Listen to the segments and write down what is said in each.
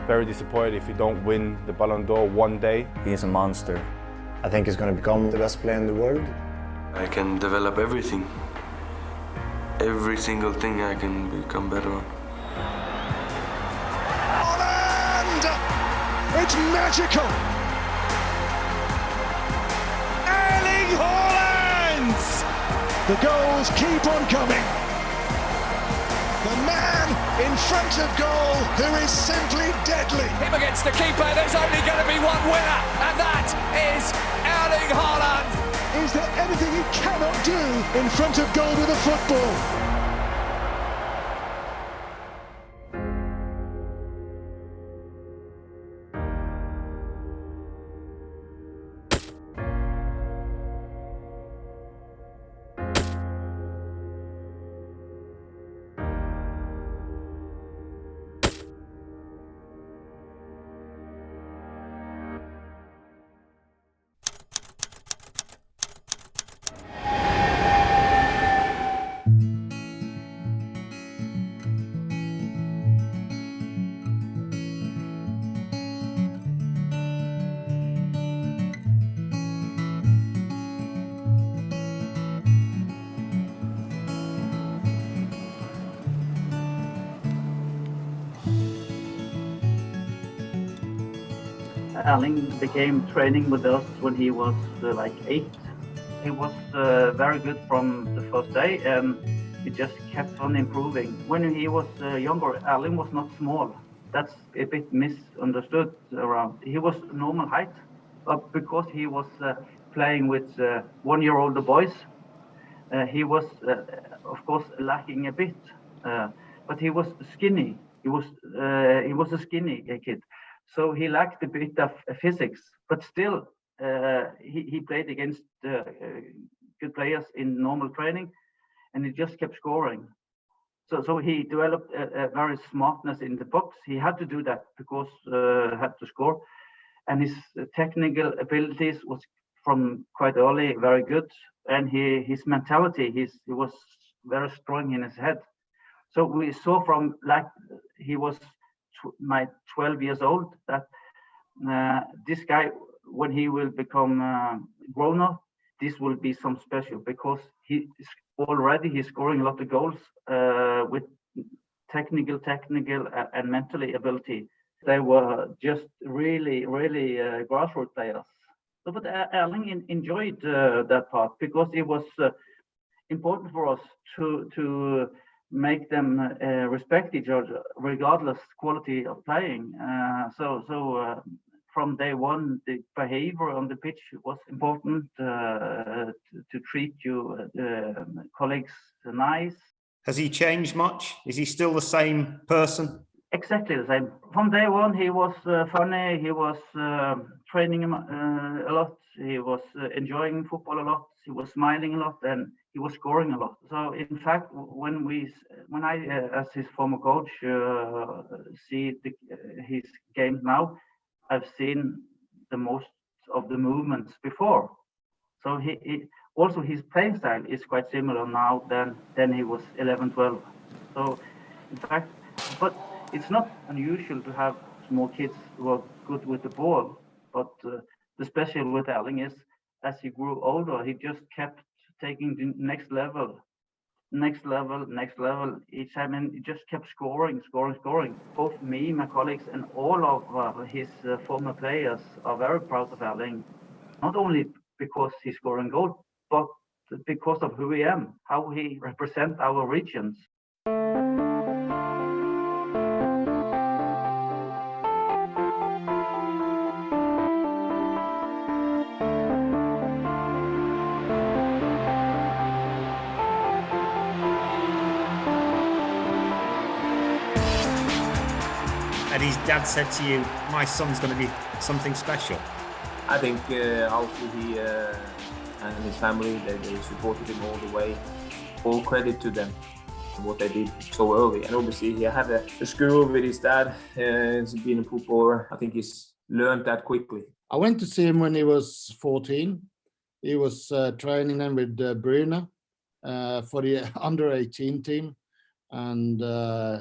very disappointed if you don't win the Ballon d'Or one day. He's a monster. I think he's going to become the best player in the world. I can develop everything. Every single thing I can become better on. Haaland! It's magical! Erling Haaland! The goals keep on coming. The man in front of goal who is simply deadly. Him against the keeper, there's only going to be one winner, and that is Erling Haaland. Is there anything he cannot do in front of goal with a football? Erling became training with us when he was like 8. He was very good from the first day, and he just kept on improving. When he was younger, Erling was not small. That's a bit misunderstood around. He was normal height, but because he was playing with 1 year older boys, he was of course lacking a bit. But he was skinny. He was a skinny kid. So he lacked a bit of physics, but still he played against good players in normal training, and he just kept scoring. So he developed a very smartness in the box. He had to do that because he had to score, and his technical abilities was from quite early very good, and his mentality, he was very strong in his head. So we saw from like he was my 12 years old that this guy, when he will become grown up, this will be some special, because he's scoring a lot of goals with technical and mentally ability. They were just really grassroots players. So, but Erling enjoyed that part, because it was important for us to make them respect each other regardless quality of playing. So from day one, the behavior on the pitch was important, to treat your colleagues nice. Has he changed much? Is he still the same person? Exactly the same. From day one, he was funny. He was training a lot. He was enjoying football a lot. He was smiling a lot, and he was scoring a lot. So, in fact, when I, as his former coach, see his games now, I've seen the most of the movements before. So he also, his playing style is quite similar now than he was 11, 12. So, in fact, but it's not unusual to have small kids who are good with the ball. But the special with Erling is, as he grew older, he just kept taking the next level each time, and he just kept scoring. Both me, my colleagues, and all of his former players are very proud of Erling, not only because he's scoring goals, but because of who he am, how he represents our regions. And his dad said to you, my son's going to be something special. I think also he and his family, they supported him all the way. All credit to them, what they did so early. And obviously he had a school with his dad, he's been a footballer. I think he's learned that quickly. I went to see him when he was 14. He was training then with Bruna for the under 18 team. And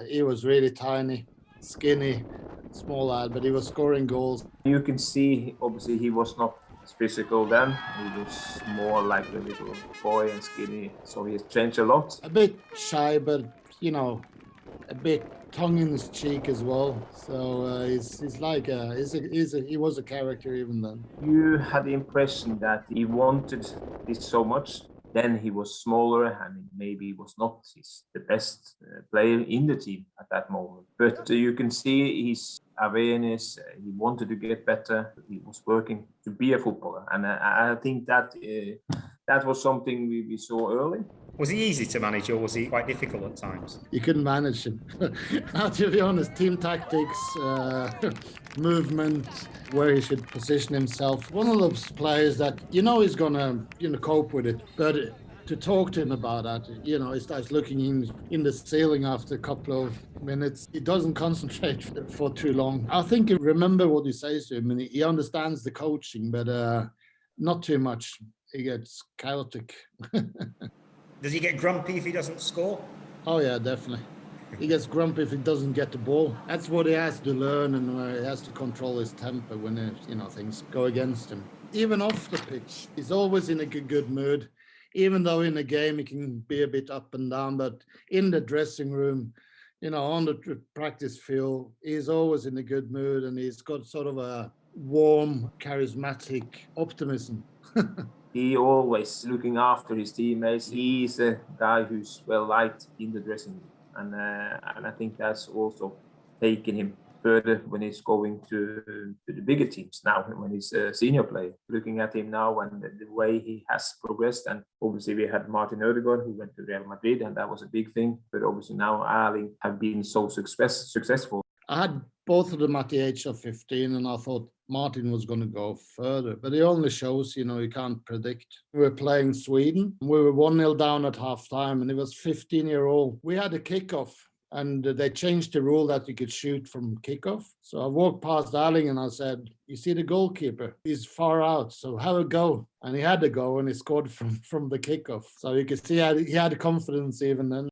he was really tiny, skinny, small lad, but he was scoring goals. You can see, obviously, he was not as physical then. He was more like a little boy and skinny, so he has changed a lot. A bit shy, but you know, a bit tongue in his cheek as well. So he's like he was a character even then. You had the impression that he wanted this so much. Then he was smaller and maybe was not the best player in the team at that moment. But you can see his awareness. He wanted to get better. He was working to be a footballer, and I think that that was something we saw early. Was he easy to manage, or was he quite difficult at times? You couldn't manage him. Now, to be honest, team tactics, movement, where he should position himself. One of those players that you know he's gonna cope with it, but to talk to him about that, he starts looking in the ceiling after a couple of minutes. He doesn't concentrate for too long. I think he remember what he says to him, and he understands the coaching, but not too much. He gets chaotic. Does he get grumpy if he doesn't score? Oh yeah, definitely. He gets grumpy if he doesn't get the ball. That's what he has to learn, and he has to control his temper when things go against him. Even off the pitch, he's always in a good mood. Even though in a game he can be a bit up and down, but in the dressing room, on the practice field, he's always in a good mood, and he's got sort of a warm, charismatic optimism. He always looking after his teammates. He's a guy who's well liked in the dressing room, and I think that's also taken him further when he's going to the bigger teams now, when he's a senior player. Looking at him now and the way he has progressed, and obviously we had Martin Ødegaard who went to Real Madrid, and that was a big thing. But obviously now Erling have been so successful. I had both of them at the age of 15, and I thought Martin was going to go further, but it only shows, you can't predict. We were playing Sweden. We were 1-0 down at halftime, and it was 15-year-old. We had a kickoff, and they changed the rule that you could shoot from kickoff. So I walked past Erling and I said, "You see the goalkeeper? He's far out, so have a go." And he had a go, and he scored from the kickoff. So you could see he had confidence even then.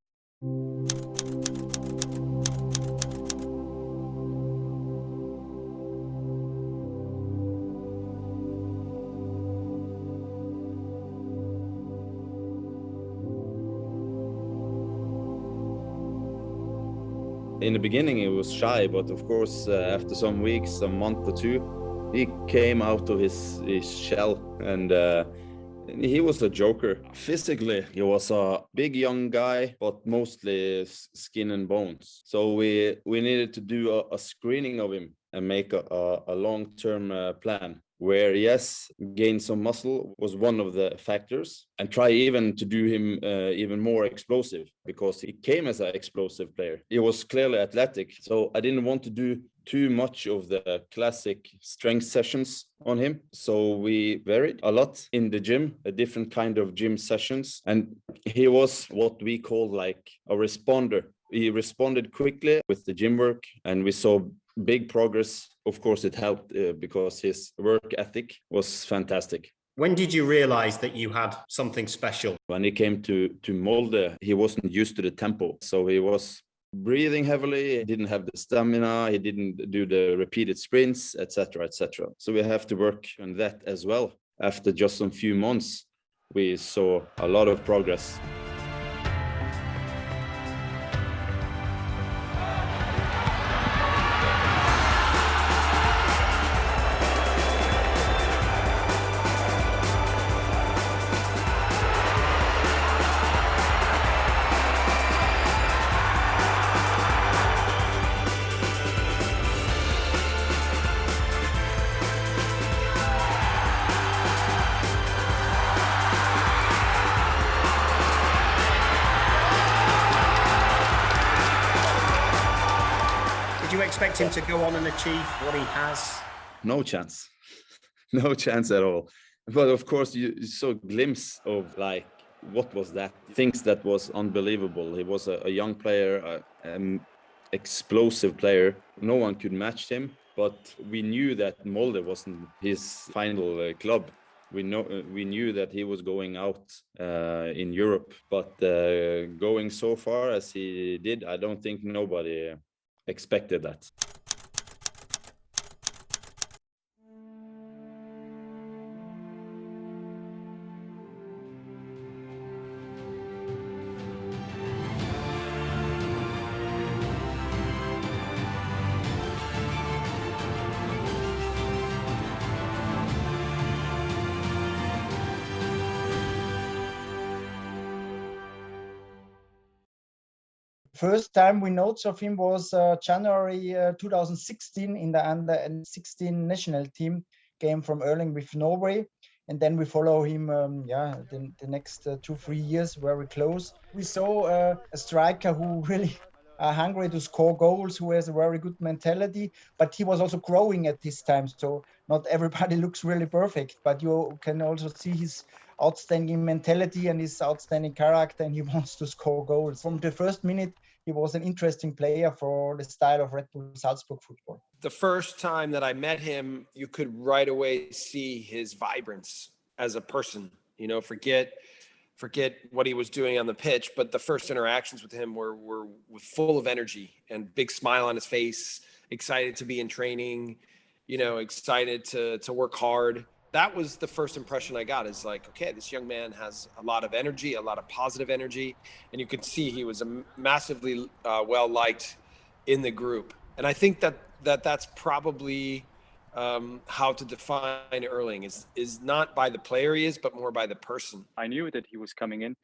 In the beginning, he was shy, but of course, after some weeks, a month or two, he came out of his shell, and he was a joker. Physically, he was a big young guy, but mostly skin and bones. So we needed to do a screening of him and make a long-term plan, where yes, gain some muscle was one of the factors, and try even to do him even more explosive, because he came as an explosive player. He was clearly athletic, so I didn't want to do too much of the classic strength sessions on him. So we varied a lot in the gym, a different kind of gym sessions, and he was what we call like a responder. He responded quickly with the gym work, and we saw big progress. Of course, it helped because his work ethic was fantastic. When did you realize that you had something special? When he came to Molde, he wasn't used to the tempo. So he was breathing heavily, he didn't have the stamina, he didn't do the repeated sprints, etc., etc. So we have to work on that as well. After just some few months, we saw a lot of progress. Did you expect him to go on and achieve what he has? No chance. No chance at all. But of course, you saw a glimpse of like, what was that? Things that was unbelievable. He was a young player, an explosive player. No one could match him. But we knew that Molde wasn't his final club. We knew that he was going out in Europe. But going so far as he did, I don't think nobody expected that. First time we notes of him was January 2016 in the under 16 national team game from Erling with Norway. And then we follow him, the next 2-3 years very close. We saw a striker who really hungry to score goals, who has a very good mentality, but he was also growing at this time. So not everybody looks really perfect, but you can also see his outstanding mentality and his outstanding character, and he wants to score goals. From the first minute, he was an interesting player for the style of Red Bull Salzburg football. The first time that I met him, you could right away see his vibrance as a person. Forget what he was doing on the pitch, but the first interactions with him were full of energy and big smile on his face, excited to be in training, excited to work hard. That was the first impression I got, is like, okay, this young man has a lot of energy, a lot of positive energy. And you could see he was massively well-liked in the group. And I think that's probably how to define Erling is not by the player he is, but more by the person. I knew that he was coming in,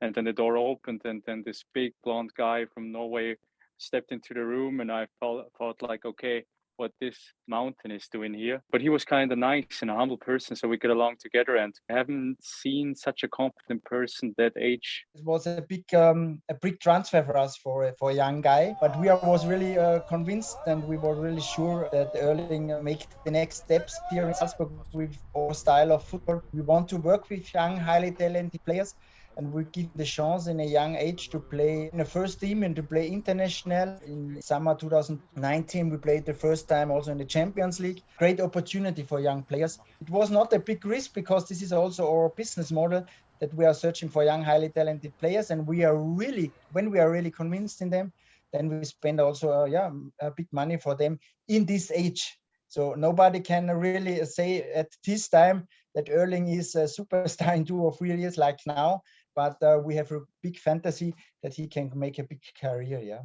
and then the door opened, and then this big blonde guy from Norway stepped into the room, and I thought like, okay, what this mountain is doing here. But he was kind of nice and a humble person, so we get along together, and I haven't seen such a confident person that age. It was a big transfer for us for a young guy, but we was really convinced, and we were really sure that Erling make the next steps here in Salzburg with our style of football. We want to work with young, highly talented players, and we give the chance in a young age to play in the first team and to play international. In summer 2019, we played the first time also in the Champions League. Great opportunity for young players. It was not a big risk, because this is also our business model, that we are searching for young, highly talented players. And when we are really convinced in them, then we spend also a big money for them in this age. So nobody can really say at this time that Erling is a superstar in 2 or 3 years like now. But we have a big fantasy that he can make a big career, yeah.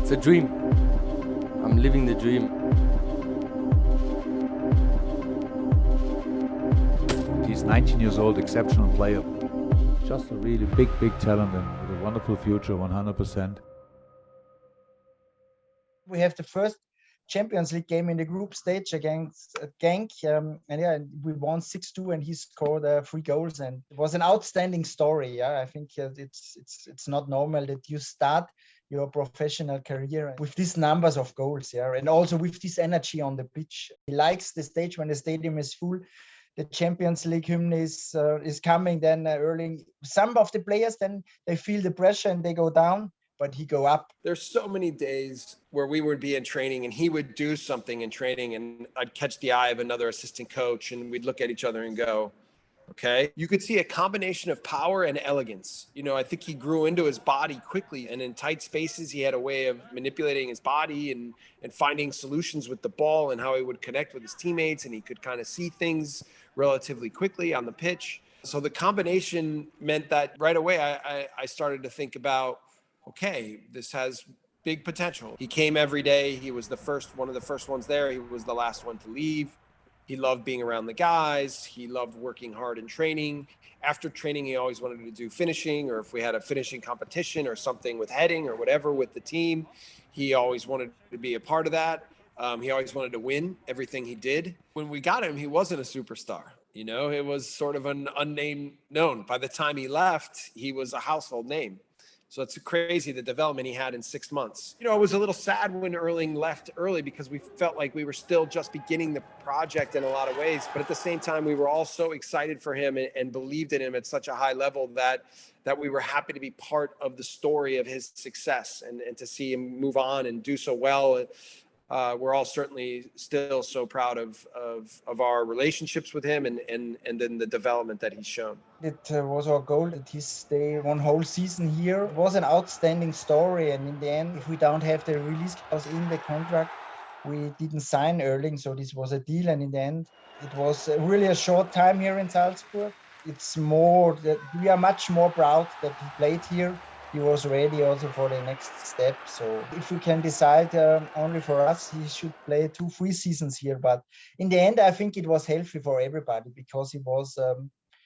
It's a dream. I'm living the dream. He's 19 years old, exceptional player. Just a really big talent and with a wonderful future, 100%. We have the first Champions League game in the group stage against Genk, and we won 6-2, and he scored 3 goals, and it was an outstanding story. I think it's not normal that you start your professional career with these numbers of goals, and also with this energy on the pitch. He likes the stage when the stadium is full. The Champions League hymn is coming, then Erling. Some of the players, then they feel the pressure and they go down, but he go up. There's so many days where we would be in training and he would do something in training, and I'd catch the eye of another assistant coach, and we'd look at each other and go, okay. You could see a combination of power and elegance. I think he grew into his body quickly, and in tight spaces, he had a way of manipulating his body and finding solutions with the ball and how he would connect with his teammates, and he could kind of see things relatively quickly on the pitch. So the combination meant that right away, I started to think about, okay, this has big potential. He came every day. He was one of the first ones there. He was the last one to leave. He loved being around the guys. He loved working hard in training. After training, he always wanted to do finishing, or if we had a finishing competition or something with heading or whatever with the team, he always wanted to be a part of that. He always wanted to win everything he did. When we got him, he wasn't a superstar. It was sort of an unnamed known. By the time he left, he was a household name. So it's crazy the development he had in 6 months. I was a little sad when Erling left early, because we felt like we were still just beginning the project in a lot of ways. But at the same time, we were all so excited for him and believed in him at such a high level that we were happy to be part of the story of his success and to see him move on and do so well. we're all certainly still so proud of our relationships with him and then the development that he's shown. It was our goal that he stay one whole season here. It was an outstanding story, and in the end, if we don't have the release clause in the contract, we didn't sign Erling, so this was a deal, and in the end, it was really a short time here in Salzburg. It's more that we are much more proud that he played here. He was ready also for the next step. So if we can decide only for us, he should play 2 free seasons here. But in the end, I think it was healthy for everybody because he was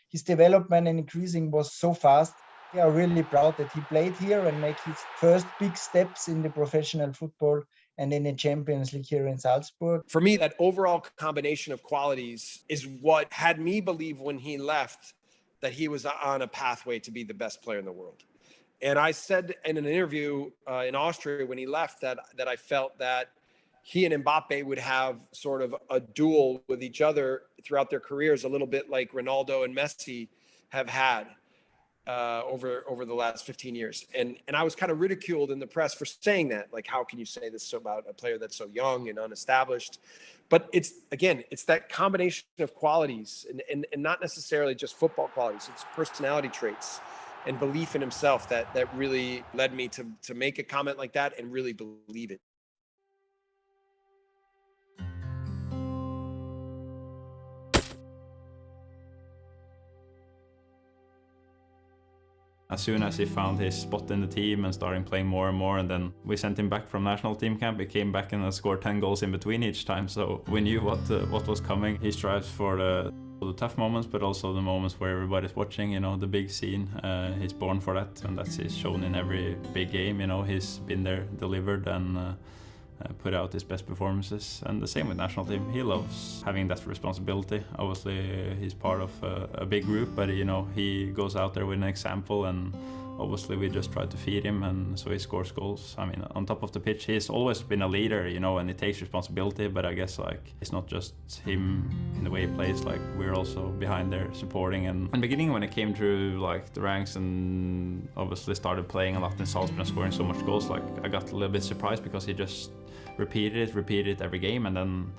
his development and increasing was so fast. We are really proud that he played here and make his first big steps in the professional football and in the Champions League here in Salzburg. For me, that overall combination of qualities is what had me believe when he left that he was on a pathway to be the best player in the world. And I said in an interview in Austria when he left that I felt that he and Mbappe would have sort of a duel with each other throughout their careers, a little bit like Ronaldo and Messi have had over the last 15 years. And I was kind of ridiculed in the press for saying that. Like, how can you say this about a player that's so young and unestablished? But it's that combination of qualities and not necessarily just football qualities. It's personality traits and belief in himself that really led me to make a comment like that and really believe it. As soon as he found his spot in the team and started playing more and more, and then we sent him back from national team camp. He came back and scored 10 goals in between each time, so we knew what was coming. He strives for the tough moments, but also the moments where everybody's watching, you know, the big scene. He's born for that, and that's shown in every big game. You know, he's been there, delivered, and put out his best performances. And the same with national team. He loves having that responsibility. Obviously, he's part of a big group, but you know, he goes out there with an example, and obviously we just try to feed him, and so he scores goals. I mean, on top of the pitch, he's always been a leader, you know, and he takes responsibility, but I guess like it's not just him in the way he plays, like we're also behind there supporting. And in the beginning, when it came through like the ranks and obviously started playing a lot in Salzburg and scoring so much goals, like I got a little bit surprised because he just repeated it every game. And then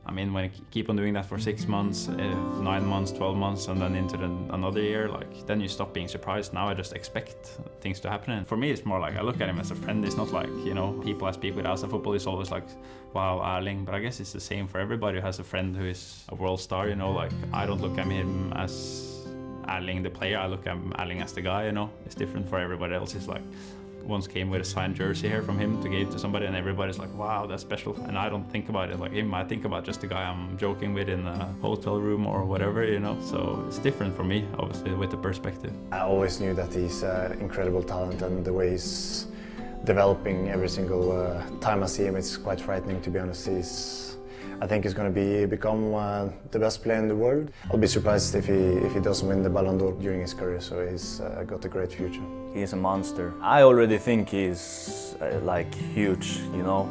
I mean, when you keep on doing that for 6 months, 9 months, 12 months, and then into another year, like then you stop being surprised. Now I just expect things to happen. And for me, it's more like I look at him as a friend. It's not like, you know, people I speak with outside football is always like, wow, Erling. But I guess it's the same for everybody who has a friend who is a world star. You know, like I don't look at him as Erling the player. I look at Erling as the guy. You know, it's different for everybody else. It's like, once came with a signed jersey here from him to give to somebody, and everybody's like, wow, that's special. And I don't think about it like him. I think about just the guy I'm joking with in a hotel room or whatever, you know. So it's different for me, obviously, with the perspective. I always knew that he's an incredible talent, and the way he's developing every single time I see him, it's quite frightening, to be honest. I think he's going to become the best player in the world. I'll be surprised if he doesn't win the Ballon d'Or during his career, so he's got a great future. He's a monster. I already think he's like huge, you know.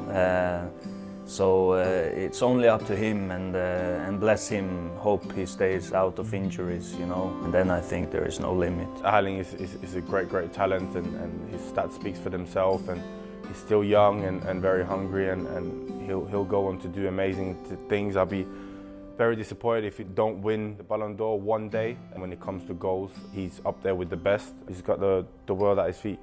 So it's only up to him, and bless him, hope he stays out of injuries, you know. And then I think there is no limit. Erling is a great talent, and his stats speaks for themselves, and he's still young and very hungry, and he'll go on to do amazing things. I'll be very disappointed if he don't win the Ballon d'Or one day. And when it comes to goals, he's up there with the best. He's got the world at his feet.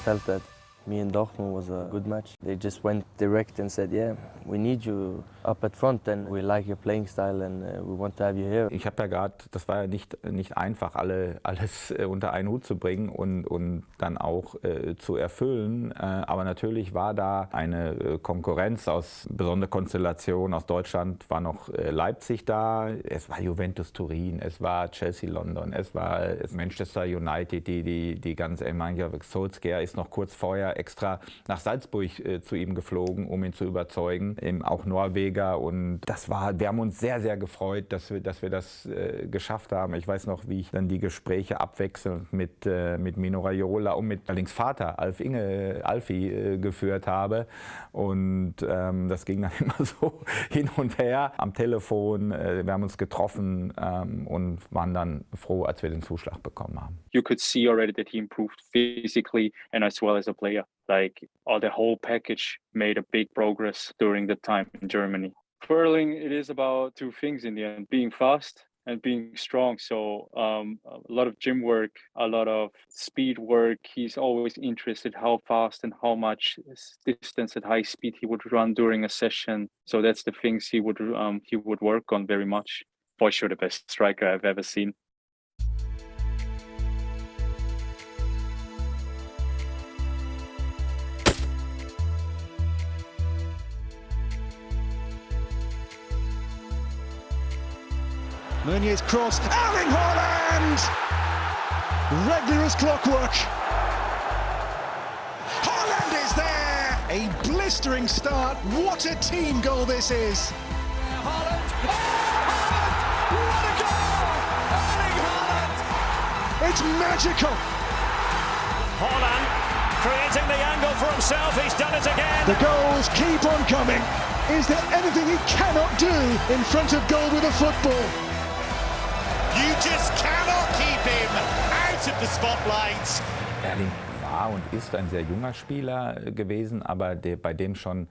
Felt that me and Dortmund was a good match. They just went direct and said, yeah, we need you up at front and we like your playing style and we want to have you here. Ich habe ja gerade, das war ja nicht einfach, alles unter einen Hut zu bringen und dann auch zu erfüllen. Aber natürlich war da eine Konkurrenz besondere Konstellation. Aus Deutschland war noch Leipzig da, es war Juventus Turin, es war Chelsea London, es war Manchester United, die ganz eng, Solskjaer ist noch kurz vorher extra nach Salzburg zu ihm geflogen, um ihn zu überzeugen, auch Norweger. Und wir haben uns sehr, sehr gefreut, dass wir das geschafft haben. Ich weiß noch, wie ich dann die Gespräche abwechselnd mit Mino Raiola und mit Erlings Vater, Alfie, geführt habe. Und das ging dann immer so hin und her am Telefon. Wir haben uns getroffen und waren dann froh, als wir den Zuschlag bekommen haben. You could see already that he improved physically and as well as a player. Like the whole package made a big progress during the time in Germany. For Erling, it is about two things in the end: being fast and being strong. So a lot of gym work, a lot of speed work. He's always interested how fast and how much distance at high speed he would run during a session. So that's the things he would work on very much. For sure, the best striker I've ever seen. Meunier's cross, Erling Haaland! Regular as clockwork. Haaland is there! A blistering start. What a team goal this is! Haaland! Oh, Haaland! What a goal! Erling Haaland! It's magical! Haaland creating the angle for himself. He's done it again. The goals keep on coming. Is there anything he cannot do in front of goal with a football? You just cannot keep him out of the spotlight. Erling war und ist ein sehr junger Spieler gewesen, aber bei dem schon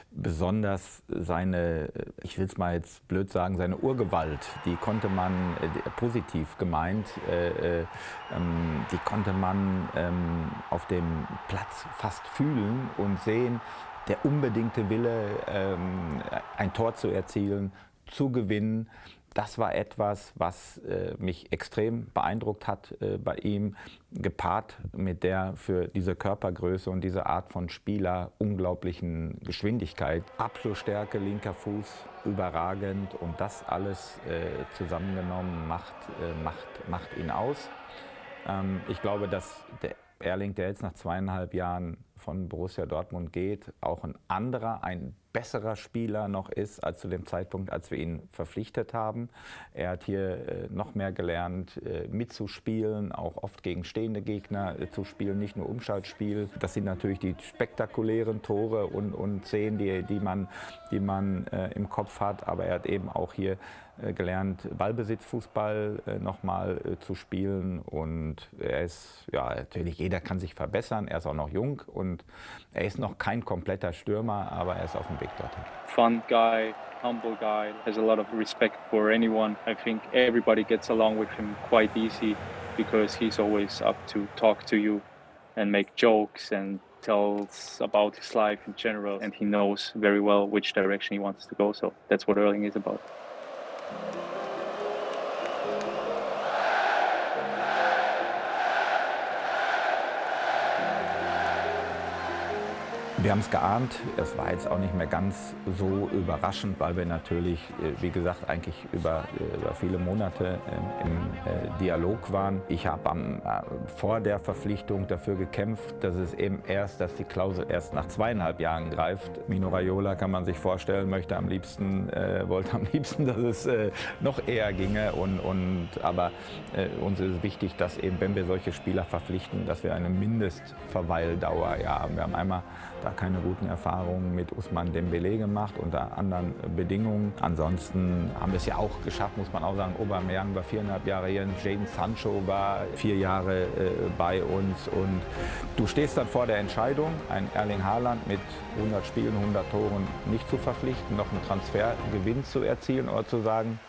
besonders seine, ich will es mal jetzt blöd sagen, seine Urgewalt, die konnte man, positiv gemeint, die konnte man auf dem Platz fast fühlen und sehen. Der unbedingte Wille, ein Tor zu erzielen, zu gewinnen, das war etwas, was mich extrem beeindruckt hat bei ihm, gepaart mit der für diese Körpergröße und diese Art von Spieler unglaublichen Geschwindigkeit. Abschlussstärke, linker Fuß, überragend, und das alles zusammengenommen macht ihn aus. Ich glaube, dass der Erling, der jetzt nach 2,5 Jahren von Borussia Dortmund geht, auch ein besserer Spieler noch ist als zu dem Zeitpunkt, als wir ihn verpflichtet haben. Er hat hier noch mehr gelernt, mitzuspielen, auch oft gegen stehende Gegner zu spielen, nicht nur Umschaltspiel. Das sind natürlich die spektakulären Tore und Szenen, die man im Kopf hat, aber er hat eben auch hier gelernt, Ballbesitzfußball nochmal zu spielen, und er ist, ja, natürlich, jeder kann sich verbessern, er ist auch noch jung und er ist noch kein kompletter Stürmer, aber er ist auf dem Weg dorthin. Fun guy, humble guy, has a lot of respect for anyone. I think everybody gets along with him quite easy because he's always up to talk to you and make jokes and tells about his life in general, and he knows very well which direction he wants to go, so that's what Erling is about. Wir haben es geahnt, es war jetzt auch nicht mehr ganz so überraschend, weil wir natürlich, wie gesagt, eigentlich über viele Monate im Dialog waren. Ich habe vor der Verpflichtung dafür gekämpft, dass die Klausel erst nach 2,5 Jahren greift. Mino Raiola, kann man sich vorstellen, wollte am liebsten, dass es noch eher ginge. Aber uns ist wichtig, dass eben, wenn wir solche Spieler verpflichten, dass wir eine Mindestverweildauer haben. Wir haben einmal da keine guten Erfahrungen mit Ousmane Dembélé gemacht, unter anderen Bedingungen. Ansonsten haben wir es ja auch geschafft, muss man auch sagen. Aubameyang war 4,5 Jahre hier, Jadon Sancho war 4 Jahre bei uns. Und du stehst dann vor der Entscheidung, einen Erling Haaland mit 100 Spielen, 100 Toren nicht zu verpflichten, noch einen Transfergewinn zu erzielen oder zu sagen,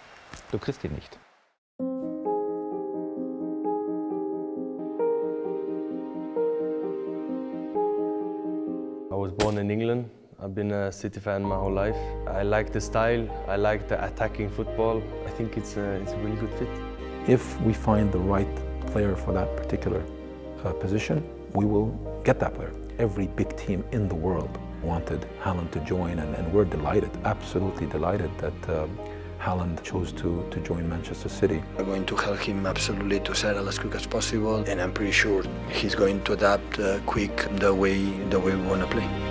du kriegst ihn nicht. I was born in England. I've been a City fan my whole life. I like the style. I like the attacking football. I think it's a really good fit. If we find the right player for that particular position, we will get that player. Every big team in the world wanted Haaland to join, and we're delighted, absolutely delighted that Haaland chose to join Manchester City. We're going to help him absolutely to settle as quick as possible, and I'm pretty sure he's going to adapt quick the way we want to play.